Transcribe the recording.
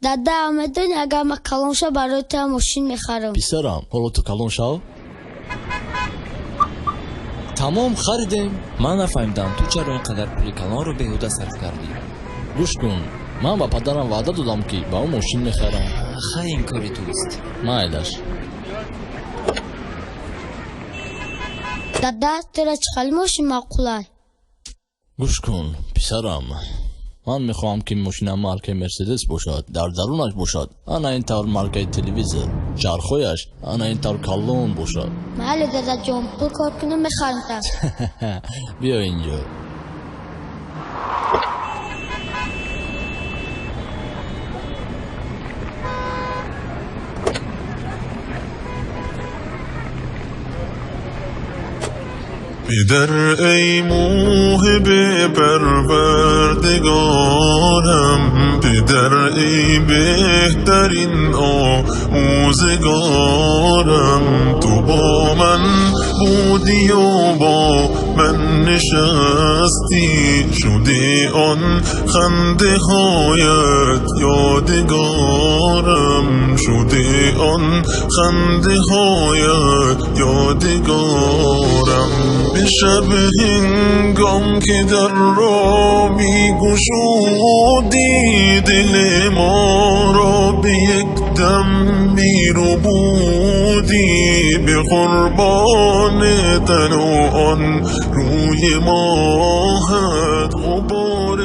دادا میدونی اگر من کلان شو برای تو ماشین میخرم. پسرم حالا تو کلان شو. تمام خریدیم. من نفهمیدم تو چرا اینقدر پول کلان رو بیهوده صرف کردی. گوش کن، من با پدرم وعده دادم که با اون ماشین میخرم. خیلی این کاری توست. مایلش. دادا ترا چخل ماشین معقوله. گوش کن پسرم، من میخوام که ماشین مارکه مرسدس باشد، در درونش باشد انا این طور مارکه تلویزیون، چرخویش انا این طور کلون باشد. بله دادا جان، پول کار کنم میخرم تا. بیا اینجا. پدر ای موهب پروردگارم، پدر ای بهترین آموزگارم. تو با من بودی و با من نشستی، شدی آن خنده هایت یادگارم، شدی آن خنده هایت یادگارم. به شب هنگام که در را می‌گشودی، دل ما را به یک دم می‌ربودی. به قربان تن و آن روی ماهت غبار